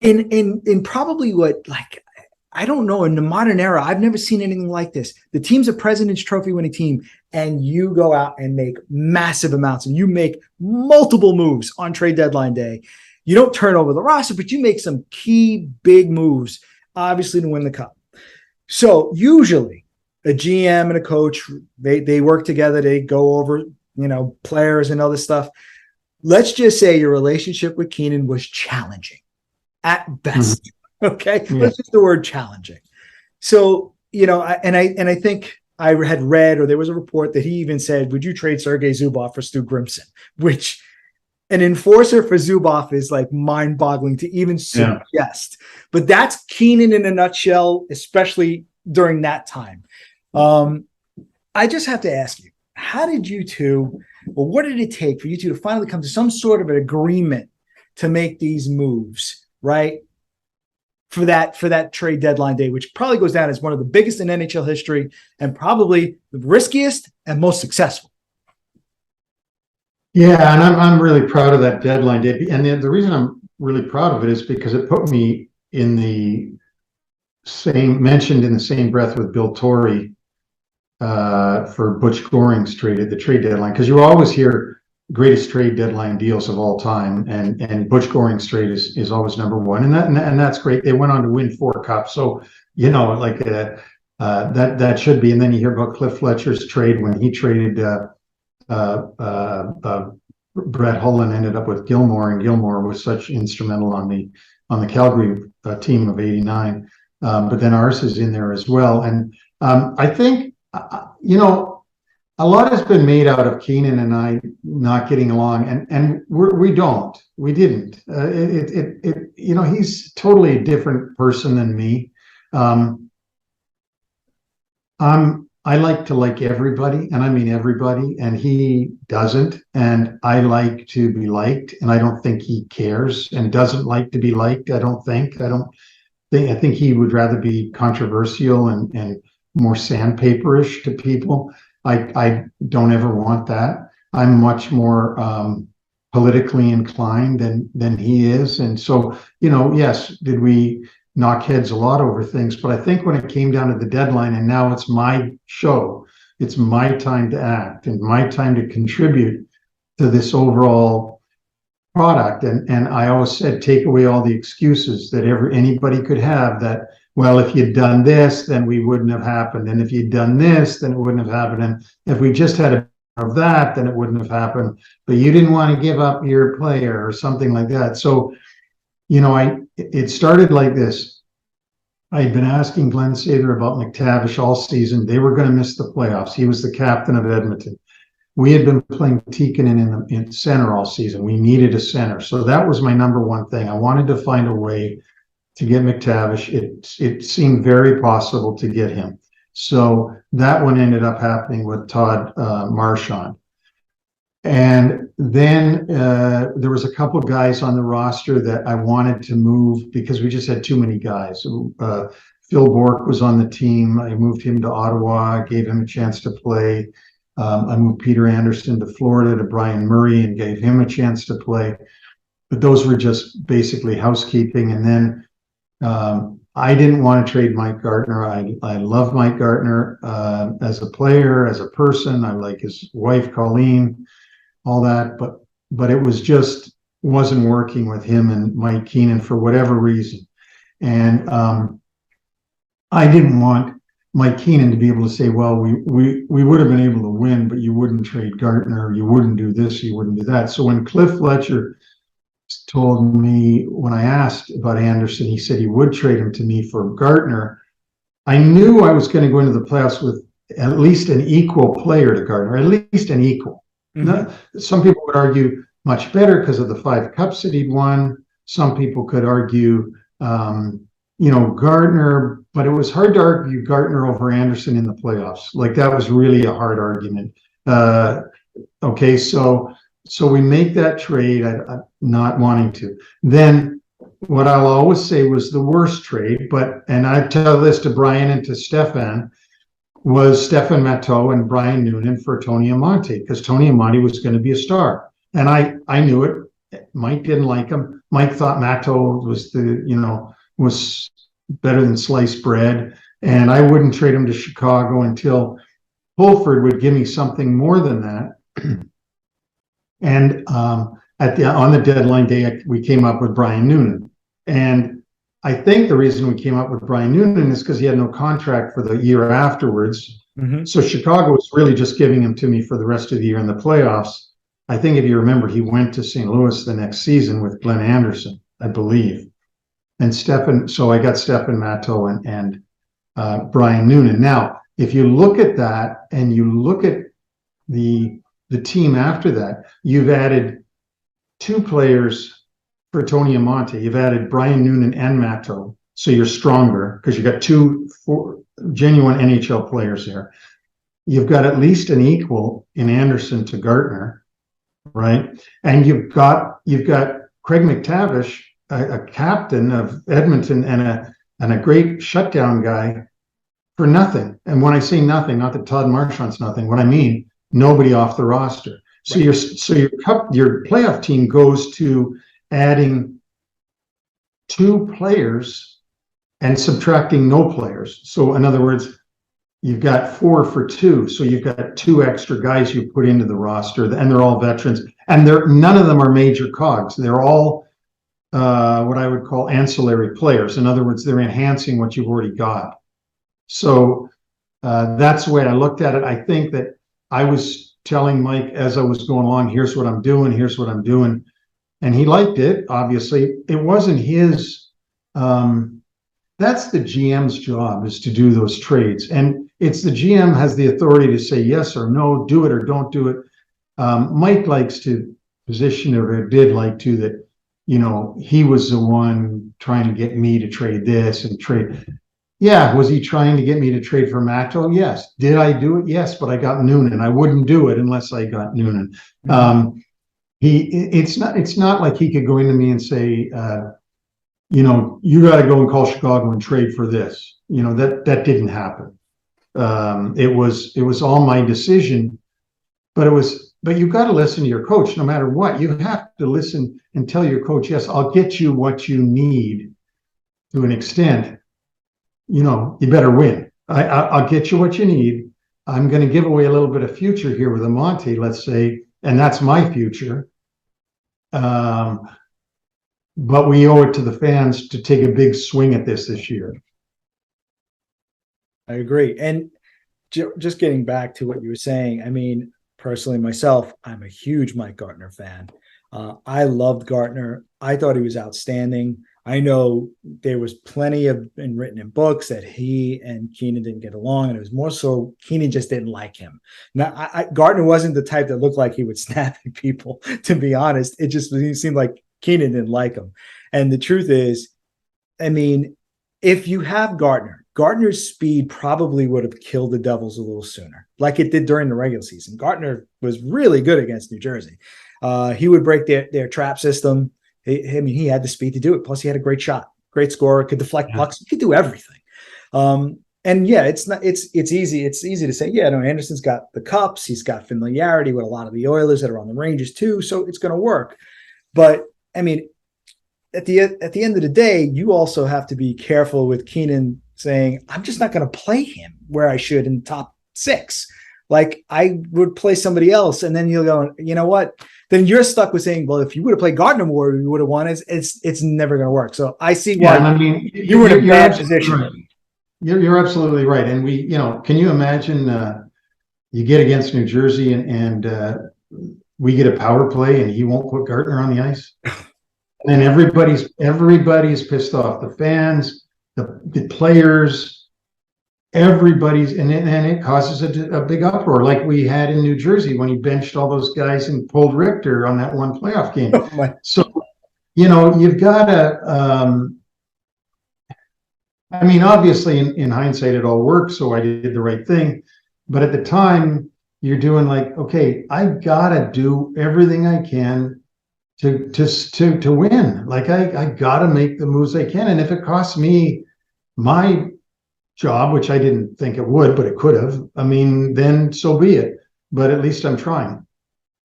in probably what, like, I don't know, in the modern era, I've never seen anything like this. The team's a President's Trophy winning team, and you go out and make massive amounts, and you make multiple moves on trade deadline day. You don't turn over the roster, but you make some key big moves, obviously, to win the cup. So usually a GM and a coach, they work together. They go over, players and other stuff. Let's just say your relationship with Keenan was challenging at best. Mm-hmm. Okay. Yeah. Let's use the word challenging. So, I think I had read, or there was a report that he even said, would you trade Sergei Zubov for Stu Grimson? Which an enforcer for Zubov is like mind boggling to even suggest, but that's Keenan in a nutshell, especially during that time. I just have to ask you, how did you two, or what did it take for you two to finally come to some sort of an agreement to make these moves, right? For that trade deadline day, which probably goes down as one of the biggest in NHL history and probably the riskiest and most successful. Yeah, and I'm really proud of that deadline day. And the reason I'm really proud of it is because it put me mentioned in the same breath with Bill Torrey for Butch Goring's trade at the trade deadline. Because you always hear greatest trade deadline deals of all time, and Butch Goring's trade is always number one, and that's great. They went on to win 4 cups, so that should be. And then you hear about Cliff Fletcher's trade when he traded Brett Hull and ended up with Gilmore, and Gilmore was such instrumental on the Calgary team of '89. But then ours is in there as well, and I think a lot has been made out of Keenan and I not getting along, and we didn't. He's totally a different person than me. I like to like everybody, and I mean everybody, and he doesn't. And I like to be liked, and I don't think he cares and doesn't like to be liked. I think he would rather be controversial and more sandpaperish to people. I don't ever want that. I'm much more politically inclined than he is. And so, yes, did we knock heads a lot over things? But I think when it came down to the deadline, and now it's my show, it's my time to act and my time to contribute to this overall product. And I always said, take away all the excuses that anybody could have, that, well, if you'd done this, then we wouldn't have happened. And if you'd done this, then it wouldn't have happened. And if we just had a of that, then it wouldn't have happened. But you didn't want to give up your player or something like that. So, it started like this. I had been asking Glenn Sather about McTavish all season. They were going to miss the playoffs. He was the captain of Edmonton. We had been playing Tikkanen in center all season. We needed a center. So that was my number one thing. I wanted to find a way to get McTavish. It seemed very possible to get him. So that one ended up happening with Todd Marchand. And then there was a couple of guys on the roster that I wanted to move because we just had too many guys. Phil Bourque was on the team. I moved him to Ottawa, gave him a chance to play. I moved Peter Anderson to Florida to Brian Murray and gave him a chance to play. But those were just basically housekeeping. And then I didn't want to trade Mike Gartner. I love Mike Gartner as a player, as a person. I like his wife, Colleen, all that. But it was just wasn't working with him and Mike Keenan for whatever reason. And I didn't want Mike Keenan to be able to say, well, we would have been able to win, but you wouldn't trade Gartner, you wouldn't do this, you wouldn't do that. So when Cliff Fletcher told me, when I asked about Anderson, he said he would trade him to me for Gartner, I knew I was going to go into the playoffs with at least an equal player to Gartner, at least an equal. Mm-hmm. Some people would argue much better because of the 5 cups that he'd won. Some people could argue, Gartner, but it was hard to argue Gartner over Anderson in the playoffs. Like, that was really a hard argument. Okay, so we make that trade, I'm not wanting to. Then what I'll always say was the worst trade, and I tell this to Brian and to Stefan, was Stefan Matteau and Brian Noonan for Tony Amonte, because Tony Amonte was going to be a star. And I knew it, Mike didn't like him. Mike thought Matto was better than sliced bread, and I wouldn't trade him to Chicago until Fulford would give me something more than that. And on the deadline day, we came up with Brian Noonan, and I think the reason we came up with Brian Noonan is because he had no contract for the year afterwards. Mm-hmm. So Chicago was really just giving him to me for the rest of the year in the playoffs. I think if you remember, he went to St. Louis the next season with Glenn Anderson, I believe. And so I got Stefan Matto and Brian Noonan. Now, if you look at that and you look at the team after that, you've added 2 players for Tony Amonte. You've added Brian Noonan and Matto. So you're stronger because you got 2 genuine NHL players there. You've got at least an equal in Anderson to Gartner, right? And you've got Craig McTavish, a captain of Edmonton and a great shutdown guy for nothing. And when I say nothing, not that Todd Marchand's nothing, what I mean, nobody off the roster. So right. Your playoff team goes to adding 2 players and subtracting no players. So in other words, you've got 4 for 2. So you've got 2 extra guys you put into the roster, and they're all veterans. And none of them are major cogs. They're all what I would call ancillary players. In other words, they're enhancing what you've already got. So that's the way I looked at it. I think that I was telling Mike as I was going along, here's what I'm doing, here's what I'm doing. And he liked it, obviously. It wasn't his. That's the GM's job, is to do those trades. And it's the GM has the authority to say yes or no, do it or don't do it. Mike likes to position it, or did like to, that, he was the one trying to get me to trade this and trade. Yeah, was he trying to get me to trade for Matto? Yes. Did I do it? Yes, but I got Noonan. I wouldn't do it unless I got Noonan. Mm-hmm. It's not like he could go into me and say, you got to go and call Chicago and trade for this. That didn't happen. It was all my decision, but you've got to listen to your coach no matter what. You have to listen and tell your coach, yes, I'll get you what you need to an extent. You better win. I'll get you what you need. I'm going to give away a little bit of future here with Amonte, let's say, and that's my future. But we owe it to the fans to take a big swing at this year. I agree. And just getting back to what you were saying, I mean, personally myself, I'm a huge Mike Gartner fan. I loved Gartner. I thought he was outstanding. I know there was plenty of been written in books that he and Keenan didn't get along, and it was more so Keenan just didn't like him. Now, Gartner wasn't the type that looked like he would snap at people, to be honest. It seemed like Keenan didn't like him. And the truth is, I mean, if you have Gartner's speed probably would have killed the Devils a little sooner, like it did during the regular season. Gartner was really good against New Jersey. He would break their trap system. He had the speed to do it. Plus, he had a great shot, great scorer, could deflect pucks. He could do everything. And yeah, it's easy. It's easy to say, yeah, no, Anderson's got the cups. He's got familiarity with a lot of the Oilers that are on the Rangers too, so it's going to work. But I mean, at the end of the day, you also have to be careful with Keenan saying, I'm just not going to play him where I should in top 6. Like, I would play somebody else, and then you'll go, you know what? Then you're stuck with saying, well, if you would have played Gartner more, you would have won. It's never going to work. So I see why you were in a bad position. Right. You're absolutely right. And can you imagine you get against New Jersey and we get a power play and he won't put Gartner on the ice? And everybody's pissed off. The fans, the players, everybody's, and it causes a big uproar, like we had in New Jersey when he benched all those guys and pulled Richter on that one playoff game. So, you've got to, I mean, obviously in hindsight, it all worked. So I did the right thing. But at the time you're doing like, okay, I gotta do everything I can to win. Like I gotta make the moves I can. And if it costs me my job, which I didn't think it would, but it could have, I mean, then so be it. But at least I'm trying.